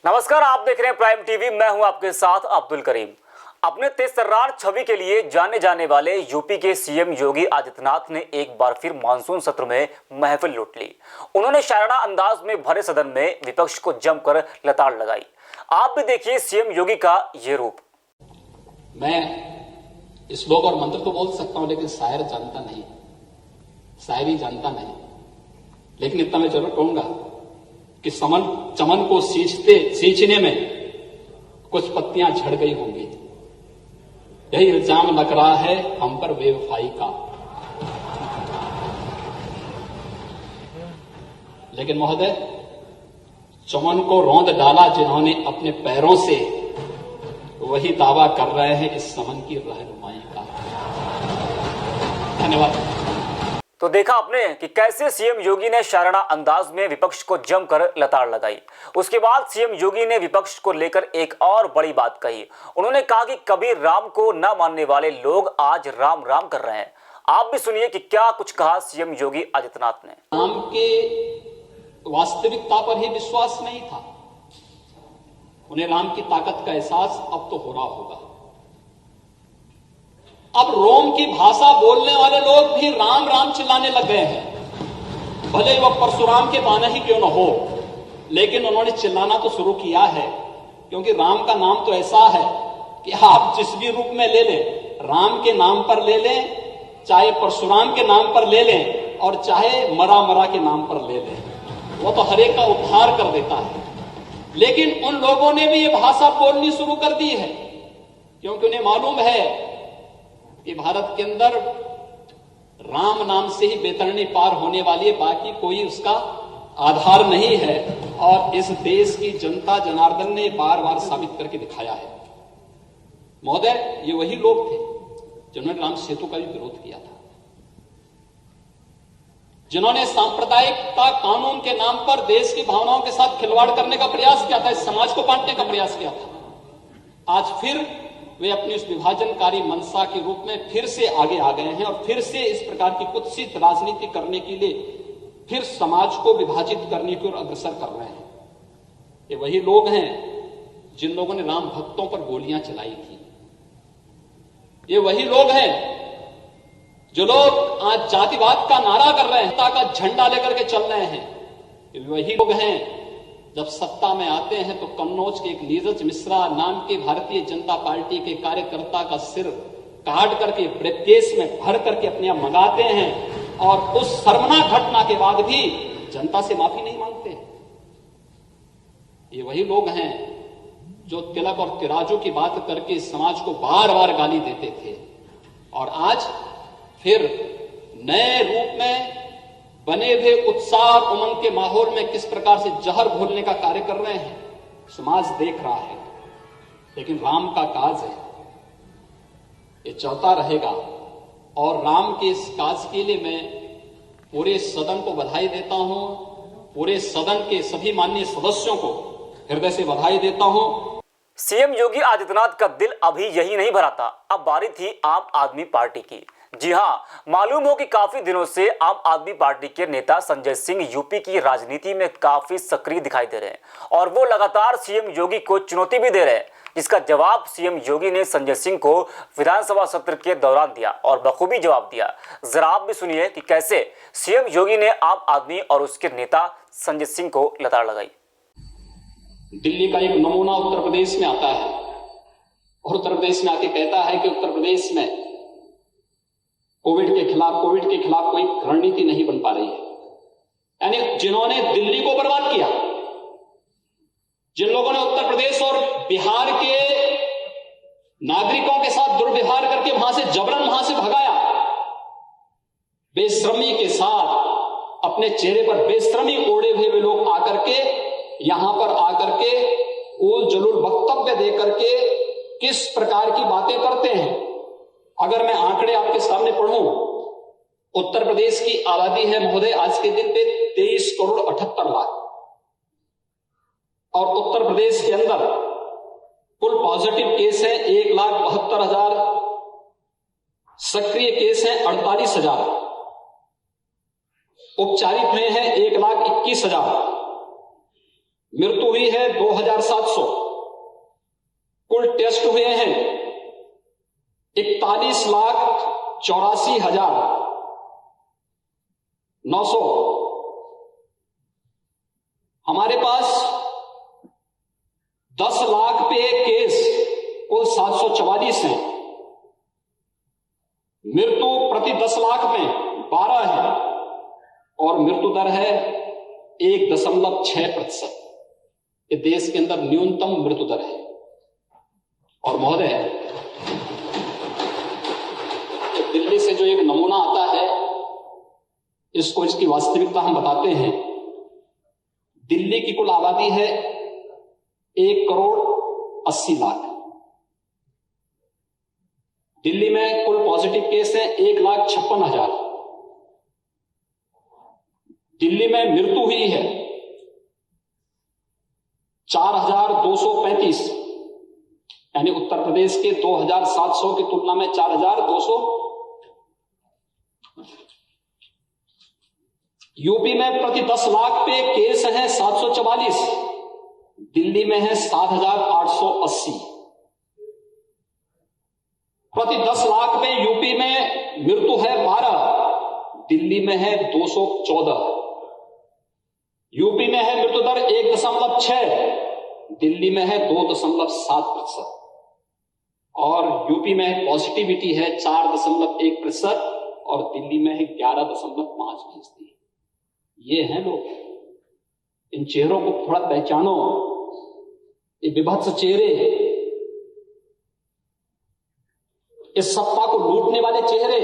नमस्कार, आप देख रहे हैं प्राइम टीवी। मैं हूं आपके साथ अब्दुल करीम। अपने तेजतर्रार छवि के लिए जाने जाने वाले यूपी के सीएम योगी आदित्यनाथ ने एक बार फिर मानसून सत्र में महफिल लूट ली। उन्होंने शायराना अंदाज में भरे सदन में विपक्ष को जमकर लताड़ लगाई। आप भी देखिए सीएम योगी का ये रूप। मैं श्लोक और मंत्र तो बोल सकता हूं, लेकिन शायर जानता नहीं, शायरी जानता नहीं। लेकिन इतना मैं जरूर कहूंगा कि चमन को सींचने में कुछ पत्तियां झड़ गई होंगी। यही इल्जाम लग रहा है हम पर बेवफाई का। लेकिन महोदय, चमन को रौंद डाला जिन्होंने अपने पैरों से, वही दावा कर रहे हैं इस चमन की रहनुमाई का। धन्यवाद। तो देखा आपने कि कैसे सीएम योगी ने शायराना अंदाज में विपक्ष को जमकर लताड़ लगाई। उसके बाद सीएम योगी ने विपक्ष को लेकर एक और बड़ी बात कही। उन्होंने कहा कि कभी राम को न मानने वाले लोग आज राम राम कर रहे हैं। आप भी सुनिए कि क्या कुछ कहा सीएम योगी आदित्यनाथ ने। राम के वास्तविकता पर ही विश्वास नहीं था, उन्हें राम की ताकत का एहसास अब तो हो रहा होगा। अब रोम की भाषा बोलने वाले लोग भी राम राम चिल्लाने लग गए हैं। भले ही वह परशुराम के बाने ही क्यों न हो, लेकिन उन्होंने चिल्लाना तो शुरू किया है। क्योंकि राम का नाम तो ऐसा है कि आप जिस भी रूप में ले लें, राम के नाम पर ले लें, चाहे परशुराम के नाम पर ले लें, और चाहे मरा के नाम पर ले लें, वो तो हर एक का उद्धार कर देता है। लेकिन उन लोगों ने भी ये भाषा बोलनी शुरू कर दी है, क्योंकि उन्हें मालूम है कि भारत के अंदर राम नाम से ही बेतरनी पार होने वाली है, बाकी कोई उसका आधार नहीं है। और इस देश की जनता जनार्दन ने बार बार साबित करके दिखाया है। महोदय, ये वही लोग थे जिन्होंने राम सेतु का भी विरोध किया था, जिन्होंने सांप्रदायिकता कानून के नाम पर देश की भावनाओं के साथ खिलवाड़ करने का प्रयास किया था, इस समाज को बांटने का प्रयास किया था। आज फिर वे अपनी उस विभाजनकारी मंशा के रूप में फिर से आगे आ गए हैं और फिर से इस प्रकार की कुत्सित राजनीति करने के लिए फिर समाज को विभाजित करने की ओर अग्रसर कर रहे हैं। ये वही लोग हैं जिन लोगों ने राम भक्तों पर गोलियां चलाई थी। ये वही लोग हैं जो लोग आज जातिवाद का नारा कर रहे हैं, सत्ता का झंडा लेकर के चल रहे हैं। ये वही लोग हैं जब सत्ता में आते हैं तो कन्नौज के एक नीरज मिश्रा नाम के भारतीय जनता पार्टी के कार्यकर्ता का सिर काट करके ब्रीफकेस में भर करके अपने आप मंगाते हैं, और उस शर्मनाक घटना के बाद भी जनता से माफी नहीं मांगते। ये वही लोग हैं जो तिलक और तिराजू की बात करके समाज को बार बार गाली देते थे, और आज फिर नए रूप में बने हुए उत्साह और उमंग के माहौल में किस प्रकार से जहर घोलने का कार्य कर रहे हैं, समाज देख रहा है। लेकिन राम का काज है, ये चलता रहेगा। और राम के इस काज के लिए मैं पूरे सदन को बधाई देता हूं, पूरे सदन के सभी माननीय सदस्यों को हृदय से बधाई देता हूं। सीएम योगी आदित्यनाथ का दिल अभी यही नहीं भरा था, अब बारी थी आम आदमी पार्टी की। जी हां, मालूम हो कि काफी दिनों से आम आदमी पार्टी के नेता संजय सिंह यूपी की राजनीति में काफी सक्रिय दिखाई दे रहे हैं और वो लगातार सीएम योगी को चुनौती भी दे रहे हैं, जिसका जवाब सीएम योगी ने संजय सिंह को विधानसभा सत्र के दौरान दिया और बखूबी जवाब दिया। जरा आप भी सुनिए कि कैसे सीएम योगी ने आम आदमी और उसके नेता संजय सिंह को लताड़ लगाई। दिल्ली का एक नमूना उत्तर प्रदेश में आता है और उत्तर प्रदेश में आके कहता है कि उत्तर प्रदेश में कोविड के खिलाफ कोई रणनीति नहीं बन पा रही है। यानी जिन्होंने दिल्ली को बर्बाद किया, जिन लोगों ने उत्तर प्रदेश और बिहार के नागरिकों के साथ दुर्व्यवहार करके वहां से भगाया, बेशर्मी के साथ अपने चेहरे पर बेशर्मी ओढ़े हुए लोग आकर के यहां पर आकर के उल जलूल वक्तव्य देकर के किस प्रकार की बातें करते हैं। अगर मैं आंकड़े आपके सामने पढ़ूं, उत्तर प्रदेश की आबादी है महोदय आज के दिन पे 23 करोड़ 78 लाख, और उत्तर प्रदेश के अंदर कुल पॉजिटिव केस है 1,72,000, सक्रिय केस है 48,000, उपचारित हुए हैं 1,21,000। मृत्यु हुई है 2700, कुल टेस्ट हुए हैं 41,84,900। हमारे पास 10 लाख पे केस कुल 744 हैं। मृत्यु प्रति 10 लाख में 12 है और मृत्यु दर है 1.6%। ये देश के अंदर न्यूनतम मृत्यु दर है। और महोदय, दिल्ली से जो एक नमूना आता है, इसको इसकी वास्तविकता हम बताते हैं। दिल्ली की कुल आबादी है 1,80,00,000। दिल्ली में कुल पॉजिटिव केस है 1,56,000। दिल्ली में मृत्यु हुई है 4,235, यानी उत्तर प्रदेश के 2,700 की तुलना में 4,200। यूपी में प्रति 10 लाख पे केस हैं 744, दिल्ली में है 7,880। प्रति 10 लाख पे यूपी में मृत्यु है 12, दिल्ली में है 214। यूपी में है मृत्यु दर 1.6, दिल्ली में है 2.7%। और यूपी में पॉजिटिविटी है 4.1% और दिल्ली में है 11.5%। ये हैं लोग। इन चेहरों को थोड़ा पहचानो। ये विभत्स चेहरे, इस सत्ता को लूटने वाले चेहरे,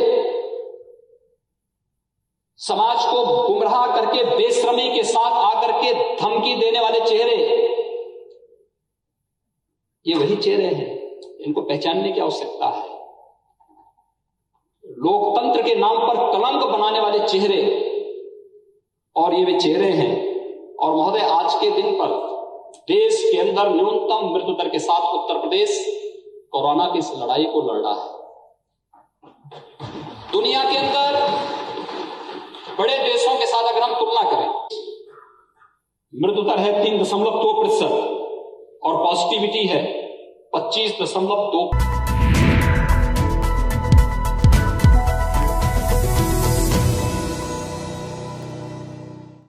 समाज को गुमराह करके बेशर्मी के साथ आकर के धमकी देने वाले चेहरे, ये वही चेहरे हैं। इनको पहचानने की आवश्यकता है। लोकतंत्र के नाम पर कलंक बनाने वाले चेहरे, और ये वे चेहरे हैं। और महोदय, आज के दिन पर देश के अंदर न्यूनतम मृत्यु दर के साथ उत्तर प्रदेश कोरोना की इस लड़ाई को लड़ रहा है। दुनिया के अंदर बड़े देशों के साथ अगर हम तुलना करें, मृत्यु दर है 3.2% और पॉजिटिविटी है 25.2।